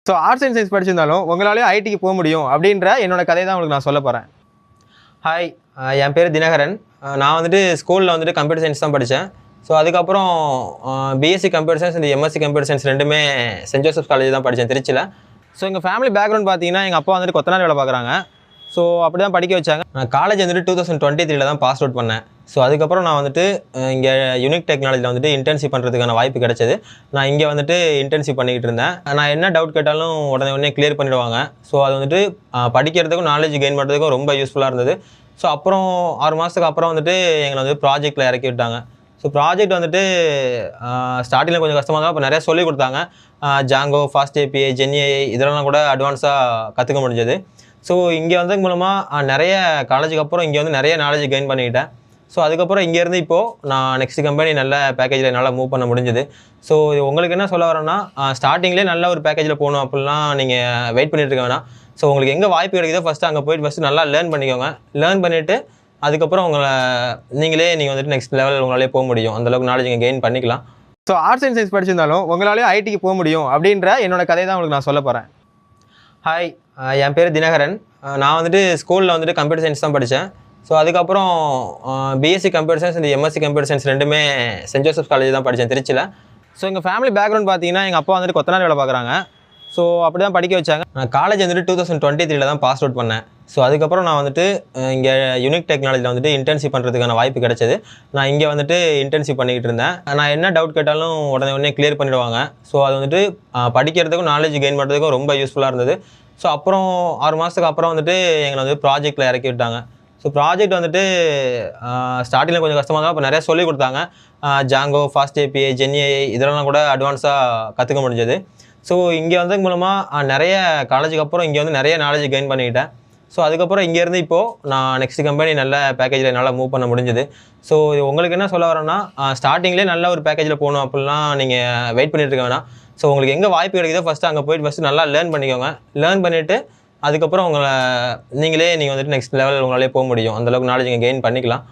So arts and science படிச்சிருந்தாலும் உங்களாலே ஐடிக்கு போக முடியும் அப்படின்ற என்னோட கதையை தான் உங்களுக்கு நான் சொல்ல போகிறேன். ஹாய், என் பேர் தினகரன். நான் வந்துட்டு ஸ்கூலில் வந்துட்டு கம்ப்யூட்டர் சயின்ஸ் தான் படித்தேன். ஸோ அதுக்கப்புறம் பிஎஸ்சி கம்ப்யூட்டர் சயின்ஸ் இந்த எம்எஸ்சி கம்ப்யூட்டர் சயின்ஸ் ரெண்டுமே சென்ட் ஜோசப்ஸ் காலேஜ் தான் படித்தேன், திருச்சியில். ஸோ எங்கள் ஃபேமிலி பேக்ரவுண்ட் பார்த்தீங்கன்னா எங்கள் அப்பா வந்துட்டு கொத்தனார் வேலை பார்க்குறாங்க. ஸோ அப்படி தான் படிக்க வச்சாங்க. நான் காலேஜ் வந்துட்டு 2023 தான் பாஸ் அவுட் பண்ணேன். ஸோ அதுக்கப்புறம் நான் வந்துட்டு இங்கே யூனிக் டெக்னாலஜியில் வந்துட்டு இன்டர்ன்ஷிப் பண்ணுறதுக்கான வாய்ப்பு கிடைச்சது. நான் இங்கே வந்துட்டு இன்டர்ன்ஷிப் பண்ணிக்கிட்டு இருந்தேன். நான் என்ன டவுட் கேட்டாலும் உடனே கிளியர் பண்ணிவிடுவாங்க. ஸோ அது வந்துட்டு படிக்கிறதுக்கும் நாலேஜ் கெயின் பண்ணுறதுக்கும் ரொம்ப யூஸ்ஃபுல்லாக இருந்தது. ஸோ அப்புறம் 6 மாதத்துக்கு அப்புறம் வந்துட்டு எங்களை வந்து ப்ராஜெக்ட்டில் இறக்கி விட்டாங்க. ஸோ ப்ராஜெக்ட் வந்துட்டு ஸ்டார்டிங்கில் கொஞ்சம் கஷ்டமாக தான், அப்போ நிறையா சொல்லிக் கொடுத்தாங்க. ஜாங்கோ, ஃபாஸ்ட் ஏபிஐ, ஜென்ஏஐ இதெல்லாம் கூட அட்வான்ஸாக கற்றுக்க முடிஞ்சது. ஸோ இங்கே வந்தது மூலமாக நிறைய காலேஜுக்கு அப்புறம் இங்கே வந்து நிறைய நாலேஜ் கெயின் பண்ணிக்கிட்டேன். ஸோ அதுக்கப்புறம் இங்கேருந்து இப்போது நான் நெக்ஸ்ட் கம்பெனி நல்ல பேக்கேஜில் என்னால் மூவ் பண்ண முடிஞ்சது. ஸோ உங்களுக்கு என்ன சொல்ல வரேன்னா, ஸ்டார்டிங்லேயே நல்ல ஒரு பேக்கேஜில் போகணும் அப்படிலாம் நீங்கள் வெயிட் பண்ணிட்டு இருக்க வேணாம். ஸோ உங்களுக்கு எங்கே வாய்ப்பு கிடைக்குதோ ஃபஸ்ட்டு அங்கே போயிட்டு ஃபஸ்ட்டு நல்லா லேர்ன் பண்ணிக்கோங்க. லேர்ன் பண்ணிவிட்டு அதுக்கப்புறம் நீங்கள் வந்துட்டு நெக்ஸ்ட் லெவல் உங்களாலே போக முடியும். அந்தளவுக்கு நாலேஜ் நீங்கள் கெயின் பண்ணிக்கலாம். ஸோ ஆர்ட்ஸ் அண்ட் சயின்ஸ் படிச்சிருந்தாலும் உங்களாலே ஐடிக்கு போக முடியும் அப்படின்ற என்னோட கதையை தான் உங்களுக்கு நான் சொல்ல போகிறேன். ஹாய், என் பேர் தினகரன். நான் வந்துட்டு ஸ்கூலில் வந்துட்டு கம்ப்யூட்டர் சயின்ஸ் தான் படித்தேன். ஸோ அதுக்கப்புறம் பிஎஸ்சி கம்ப்யூட்டர் சயின்ஸ் இந்த எம்எஸ்சி கம்ப்யூட்டர் சயின்ஸ் ரெண்டுமே சென்ட் ஜோசப்ஸ் காலேஜ் தான் படித்தேன், திருச்சியில். ஸோ எங்கள் ஃபேமிலி பேக்ரவுண்ட் பார்த்தீங்கன்னா எங்கள் அப்பா வந்துட்டு கொத்தனார் வேலை பார்க்குறாங்க. ஸோ அப்படி தான் படிக்க வச்சாங்க. நான் காலேஜ் வந்துட்டு 2023 தான் பாஸ் அவுட் பண்ணேன். ஸோ அதுக்கப்புறம் நான் வந்துட்டு இங்கே யூனிக் டெக்னாலஜியில் வந்துட்டு இன்டர்ன்ஷிப் பண்ணுறதுக்கான வாய்ப்பு கிடைச்சது. நான் இங்கே வந்துட்டு இன்டர்ன்ஷிப் பண்ணிக்கிட்டு இருந்தேன். நான் என்ன டவுட் கேட்டாலும் உடனே கிளியர் பண்ணிவிடுவாங்க. ஸோ அது வந்துட்டு படிக்கிறதுக்கும் நாலேஜ் கெயின் பண்ணுறதுக்கும் ரொம்ப யூஸ்ஃபுல்லாக இருந்தது. ஸோ அப்புறம் 6 மாதத்துக்கு அப்புறம் வந்துட்டு எங்களை வந்து ப்ராஜெக்ட்டில் இறக்கி விட்டாங்க. ஸோ ப்ராஜெக்ட் வந்துட்டு ஸ்டார்டிங்கில் கொஞ்சம் கஷ்டமாக தான், அப்போ நிறையா சொல்லிக் கொடுத்தாங்க. ஜாங்கோ, ஃபாஸ்ட் ஏபிஐ, ஜென்ஏஐ இதெல்லாம் கூட அட்வான்ஸாக கற்றுக்க முடிஞ்சது. ஸோ இங்கே வந்தது மூலமாக நிறைய காலேஜுக்கு அப்புறம் இங்கே வந்து நிறைய நாலேஜ் கெயின் பண்ணிக்கிட்டேன். ஸோ அதுக்கப்புறம் இங்கேருந்து இப்போது நான் நெக்ஸ்ட் கம்பெனி நல்ல பேக்கேஜில் என்னால் மூவ் பண்ண முடிஞ்சது. ஸோ உங்களுக்கு என்ன சொல்ல வரேன்னா, ஸ்டார்டிங்லேயே நல்ல ஒரு பேக்கேஜில் போகணும் அப்படிலாம் நீங்கள் வெயிட் பண்ணிட்டு இருக்க வேணாம். ஸோ உங்களுக்கு எங்கே வாய்ப்பு கிடைக்குதோ ஃபஸ்ட்டு அங்கே போயிட்டு ஃபஸ்ட்டு நல்லா லேர்ன் பண்ணிக்கோங்க. லேர்ன் பண்ணிவிட்டு அதுக்கப்புறம் நீங்கள் வந்துட்டு நெக்ஸ்ட் லெவல் உங்களாலே போக முடியும். அந்தளவுக்கு நாலேஜ் நீங்கள் கெயின் பண்ணிக்கலாம்.